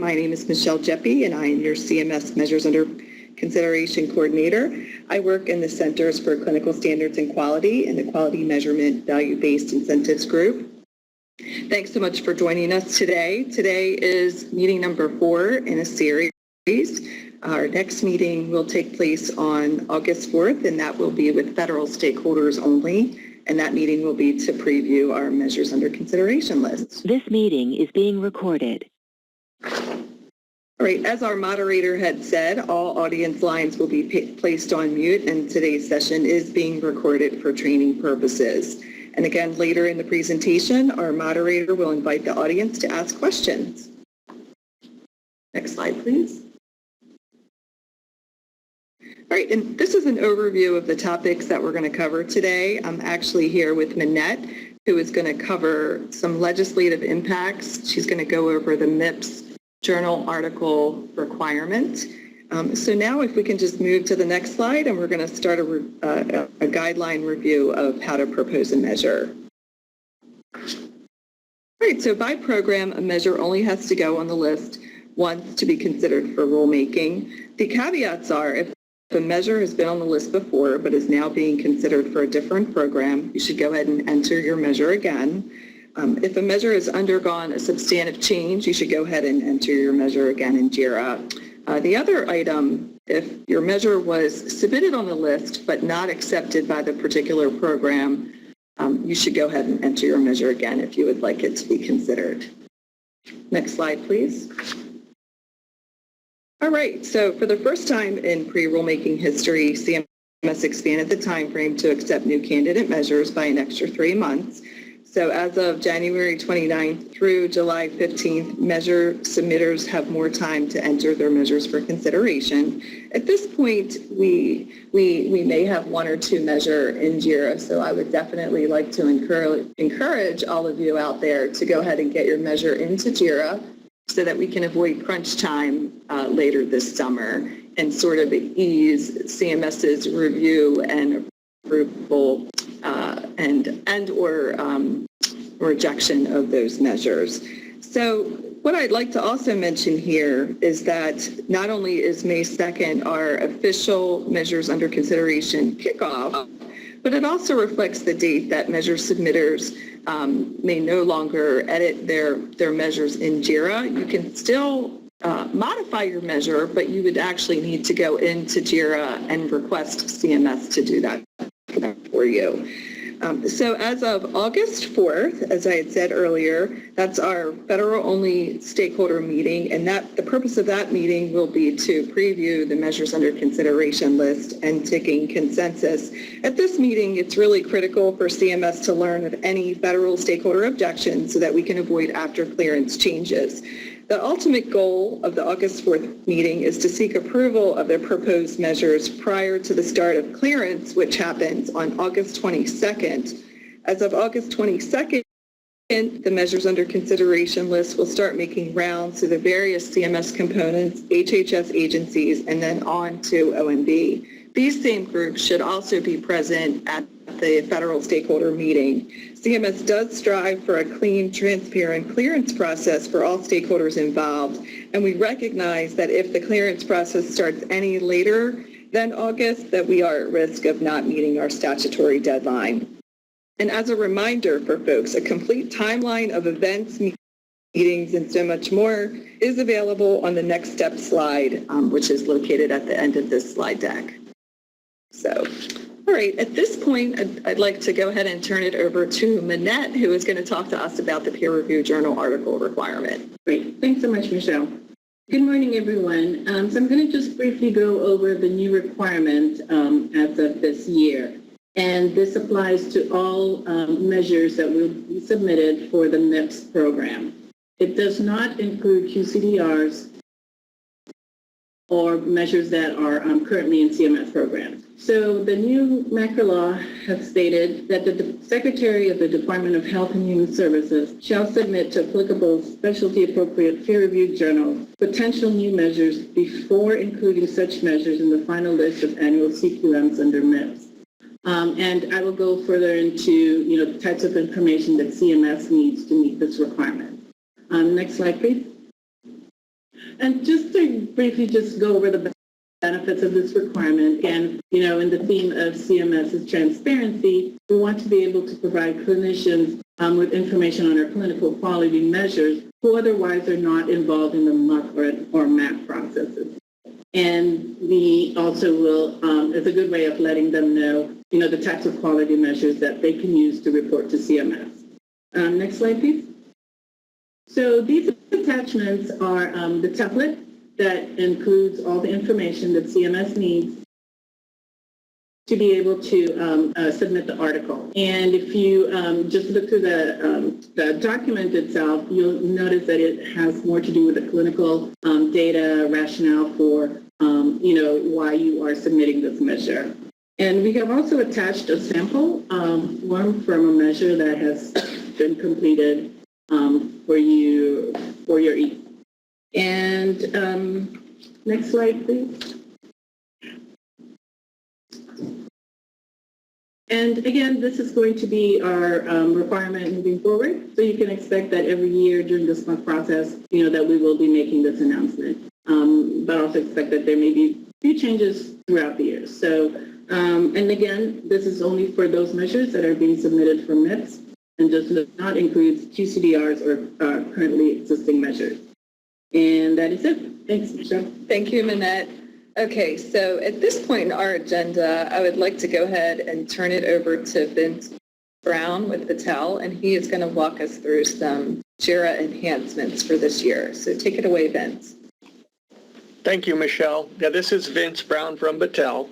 My name is Michelle Jeppe, and I am your CMS Measures Under Consideration Coordinator. I work in the Centers for Clinical Standards and Quality in the Quality Measurement Value-Based Incentives Group. Thanks so much for joining us today. Today is meeting number 4 in a series. Our next meeting will take place on August 4th, and that will be with federal stakeholders only. And that meeting will be to preview our measures under consideration list. This meeting is being recorded. All right, as our moderator had said, all audience lines will be placed on mute, and today's session is being recorded for training purposes. And again, later in the presentation, our moderator will invite the audience to ask questions. Next slide, please. All right, and this is an overview of the topics that we're going to cover today. I'm actually here with Minette, who is going to cover some legislative impacts. She's going to go over the MIPS Journal Article Requirement. So now if we can just move to the next slide, and we're going to start a guideline review of how to propose a measure. All right, so by program, a measure only has to go on the list once to be considered for rulemaking. The caveats are, if a measure has been on the list before but is now being considered for a different program, you should go ahead and enter your measure again. If a measure has undergone a substantive change, you should go ahead and enter your measure again in JIRA. The other item, if your measure was submitted on the list but not accepted by the particular program, you should go ahead and enter your measure again if you would like it to be considered. Next slide, please. All right, so for the first time in pre-rulemaking history, CMS expanded the time frame to accept new candidate measures by an extra 3 months. So as of January 29th through July 15th, measure submitters have more time to enter their measures for consideration. At this point, we may have 1 or 2 measure in JIRA, so I would definitely like to encourage all of you out there to go ahead and get your measure into JIRA so that we can avoid crunch time later this summer and sort of ease CMS's review and approval or rejection of those measures. So what I'd like to also mention here is that not only is May 2nd our official measures under consideration kickoff, but it also reflects the date that measure submitters may no longer edit their measures in JIRA. You can still modify your measure, but you would actually need to go into JIRA and request CMS to do that for you. So as of August 4th, as I had said earlier, that's our federal-only stakeholder meeting, and the purpose of that meeting will be to preview the measures under consideration list and taking consensus. At this meeting, it's really critical for CMS to learn of any federal stakeholder objections so that we can avoid after clearance changes. The ultimate goal of the August 4th meeting is to seek approval of the proposed measures prior to the start of clearance, which happens on August 22nd. As of August 22nd, the measures under consideration list will start making rounds to the various CMS components, HHS agencies, and then on to OMB. These same groups should also be present at the federal stakeholder meeting. CMS does strive for a clean, transparent clearance process for all stakeholders involved, and we recognize that if the clearance process starts any later than August, that we are at risk of not meeting our statutory deadline. And as a reminder for folks, a complete timeline of events, meetings, and so much more is available on the next step slide, which is located at the end of this slide deck. So, all right, at this point, I'd like to go ahead and turn it over to Minette, who is going to talk to us about the peer review journal article requirement. Great. Thanks so much, Michelle. Good morning, everyone. So I'm going to just briefly go over the new requirement as of this year. And this applies to all measures that will be submitted for the MIPS program. It does not include QCDRs or measures that are currently in CMS programs. So the new macro law has stated that the Secretary of the Department of Health and Human Services shall submit to applicable specialty appropriate peer-reviewed journals potential new measures before including such measures in the final list of annual CQMs under MIPS. And I will go further into the types of information that CMS needs to meet this requirement. Next slide, please. And just to briefly just go over the benefits of this requirement, again, in the theme of CMS's transparency, we want to be able to provide clinicians with information on our clinical quality measures who otherwise are not involved in the MUC or MAP processes. And we also will, it's a good way of letting them know, the types of quality measures that they can use to report to CMS. Next slide, please. So these attachments are the template that includes all the information that CMS needs to be able to submit the article. And if you just look through the document itself, you'll notice that it has more to do with the clinical data rationale for, why you are submitting this measure. And we have also attached a sample form from a measure that has been completed for your ease. And next slide, please. And again, this is going to be our requirement moving forward. So you can expect that every year during this month process, that we will be making this announcement. But also expect that there may be a few changes throughout the year. So, and again, this is only for those measures that are being submitted for MIPS and does not include QCDRs or currently existing measures. And that is it. Thanks, Michelle. Thank you, Minette. Okay, so at this point in our agenda, I would like to go ahead and turn it over to Vince Brown with Battelle, and he is going to walk us through some JIRA enhancements for this year. So take it away, Vince. Thank you, Michelle. Yeah, this is Vince Brown from Battelle.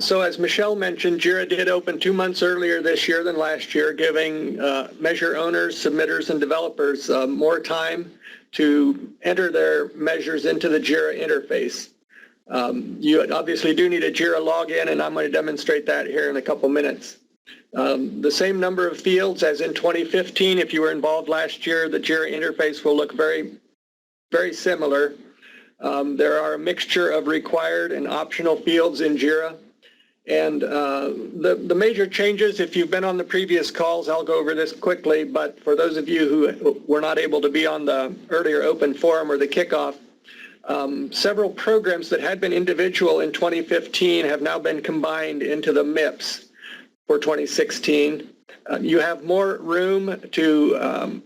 So as Michelle mentioned, JIRA did open 2 months earlier this year than last year, giving measure owners, submitters, and developers more time to enter their measures into the JIRA interface. You obviously do need a JIRA login, and I'm going to demonstrate that here in a couple minutes. The same number of fields as in 2015. If you were involved last year, the JIRA interface will look very, very similar. There are a mixture of required and optional fields in JIRA. And the major changes, if you've been on the previous calls, I'll go over this quickly, but for those of you who were not able to be on the earlier open forum or the kickoff, several programs that had been individual in 2015 have now been combined into the MIPS for 2016. You have more room to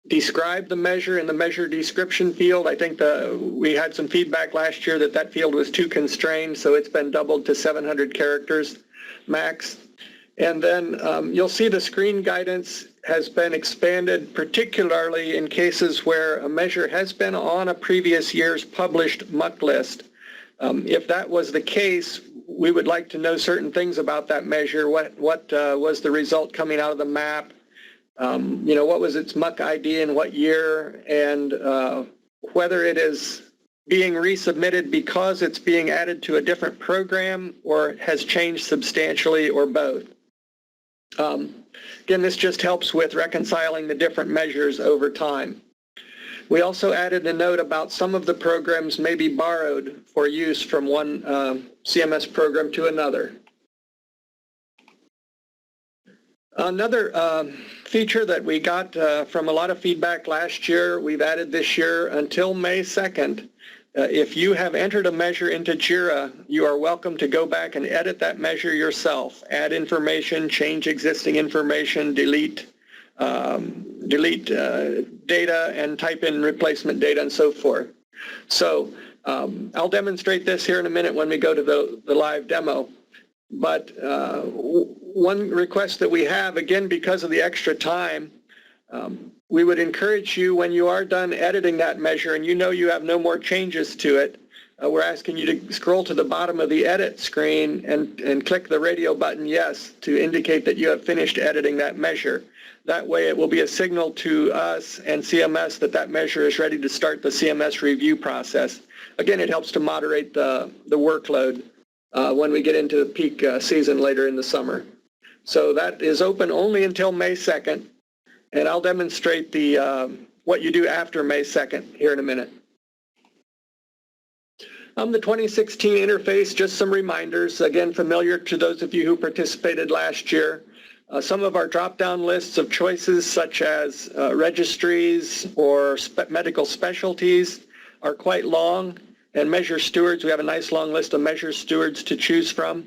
describe the measure in the measure description field. I think we had some feedback last year that field was too constrained, so it's been doubled to 700 characters max. And then you'll see the screen guidance has been expanded, particularly in cases where a measure has been on a previous year's published MUC list. If that was the case, we would like to know certain things about that measure. What was the result coming out of the map? What was its MUC ID and what year, and whether it is being resubmitted because it's being added to a different program or has changed substantially, or both. Again, this just helps with reconciling the different measures over time. We also added a note about some of the programs may be borrowed for use from one CMS program to another. Another feature that we got from a lot of feedback last year, we've added this year until May 2nd. If you have entered a measure into JIRA, you are welcome to go back and edit that measure yourself, add information, change existing information, delete data, and type in replacement data and so forth. So I'll demonstrate this here in a minute when we go to the live demo. But one request that we have, again, because of the extra time, we would encourage you, when you are done editing that measure and you have no more changes to it, we're asking you to scroll to the bottom of the edit screen and click the radio button yes to indicate that you have finished editing that measure. That way it will be a signal to us and CMS that measure is ready to start the CMS review process. Again, it helps to moderate the workload when we get into the peak season later in the summer. So that is open only until May 2nd, and I'll demonstrate what you do after May 2nd here in a minute. The 2016 interface, just some reminders, again, familiar to those of you who participated last year. Some of our drop-down lists of choices, such as registries or medical specialties, are quite long, and measure stewards, we have a nice long list of measure stewards to choose from.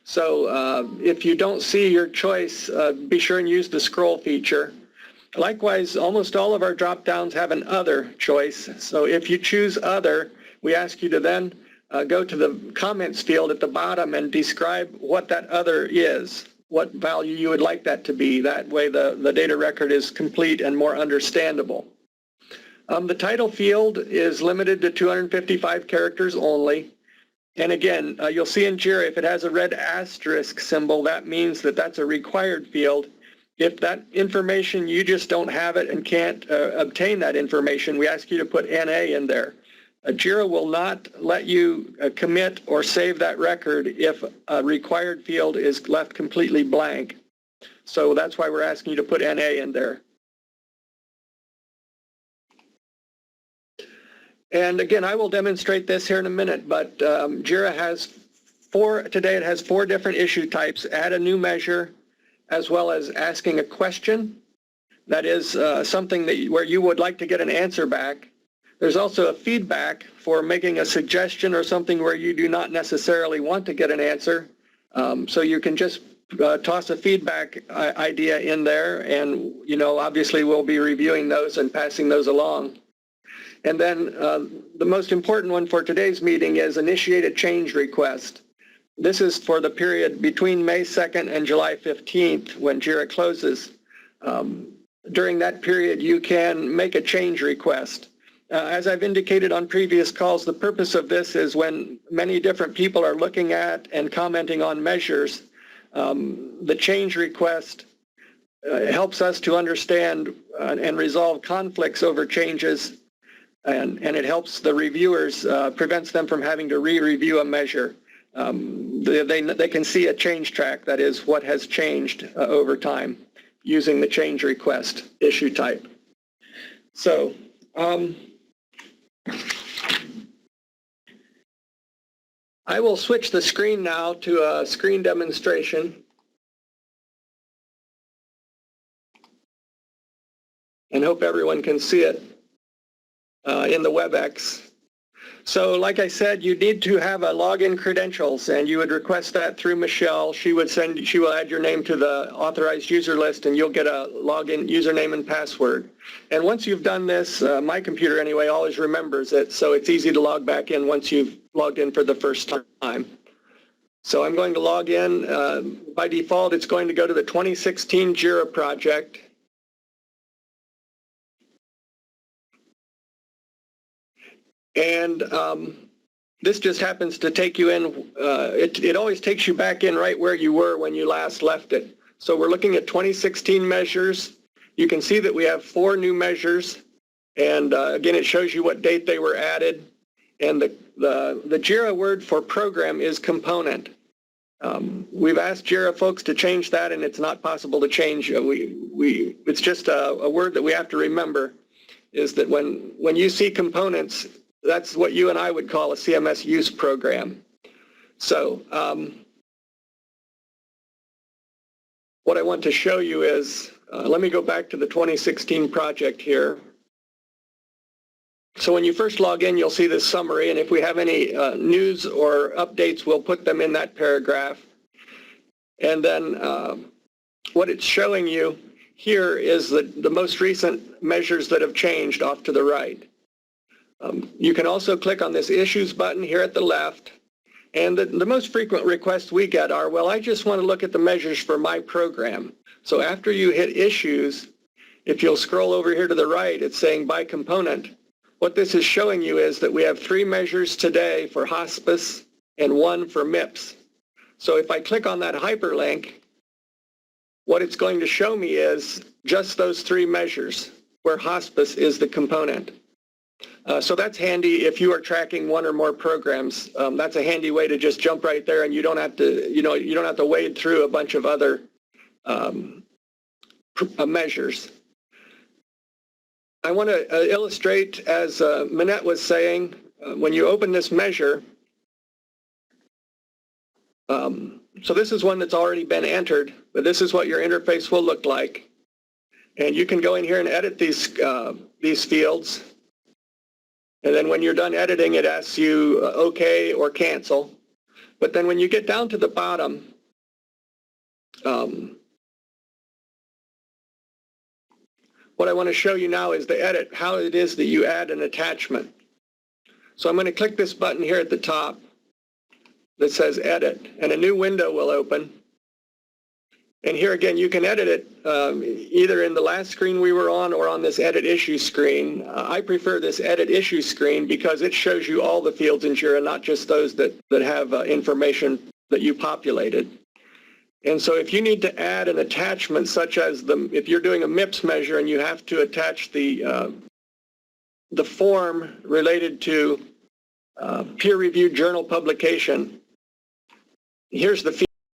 So if you don't see your choice, be sure and use the scroll feature. Likewise, almost all of our drop-downs have an other choice. So if you choose other, we ask you to then go to the comments field at the bottom and describe what that other is, what value you would like that to be. That way the data record is complete and more understandable. The title field is limited to 255 characters only. And again, you'll see in JIRA, if it has a red asterisk symbol, that means that that's a required field. If that information, you just don't have it and can't obtain that information, we ask you to put NA in there. JIRA will not let you commit or save that record if a required field is left completely blank. So that's why we're asking you to put NA in there. And again, I will demonstrate this here in a minute, but JIRA has today it has 4 different issue types: add a new measure, as well as asking a question. That is something where you would like to get an answer back. There's also a feedback for making a suggestion or something where you do not necessarily want to get an answer. So you can just toss a feedback idea in there, and obviously we'll be reviewing those and passing those along. And then the most important one for today's meeting is initiate a change request. This is for the period between May 2nd and July 15th when JIRA closes. During that period, you can make a change request. As I've indicated on previous calls, the purpose of this is when many different people are looking at and commenting on measures, the change request helps us to understand and resolve conflicts over changes, and it helps the reviewers, prevents them from having to re-review a measure. They can see a change track, that is what has changed over time, using the change request issue type. So I will switch the screen now to a screen demonstration. And hope everyone can see it in the WebEx. So like I said, you need to have a login credentials, and you would request that through Michelle. She will add your name to the authorized user list, and you'll get a login username and password. And once you've done this, my computer anyway always remembers it, so it's easy to log back in once you've logged in for the first time. So I'm going to log in. By default, it's going to go to the 2016 JIRA project. And this just happens to take you in, it always takes you back in right where you were when you last left it. So we're looking at 2016 measures. You can see that we have 4 new measures. And again, it shows you what date they were added. And the JIRA word for program is component. We've asked JIRA folks to change that, and it's not possible to change. It's just a word that we have to remember, is that when you see components, that's what you and I would call a CMS use program. So what I want to show you is, let me go back to the 2016 project here. So when you first log in, you'll see this summary, and if we have any news or updates, we'll put them in that paragraph. And then what it's showing you here is the most recent measures that have changed off to the right. You can also click on this Issues button here at the left, and the most frequent requests we get are, well, I just want to look at the measures for my program. So after you hit Issues, if you'll scroll over here to the right, it's saying by component. What this is showing you is that we have 3 measures today for hospice and 1 for MIPS. So if I click on that hyperlink, what it's going to show me is just those 3 measures where hospice is the component. So that's handy if you are tracking 1 or more programs. That's a handy way to just jump right there, and you don't have to, you don't have to wade through a bunch of other measures. I want to illustrate, as Minette was saying, when you open this measure, so this is one that's already been entered, but this is what your interface will look like. And you can go in here and edit these fields. And then when you're done editing, it asks you OK or cancel. But then when you get down to the bottom, what I want to show you now is the edit, how it is that you add an attachment. So I'm going to click this button here at the top that says Edit, and a new window will open. And here again, you can edit it either in the last screen we were on or on this Edit Issue screen. I prefer this Edit Issue screen because it shows you all the fields in JIRA, not just those that have information that you populated. And so if you need to add an attachment such as if you're doing a MIPS measure and you have to attach the form related to peer-reviewed journal publication, here's the field.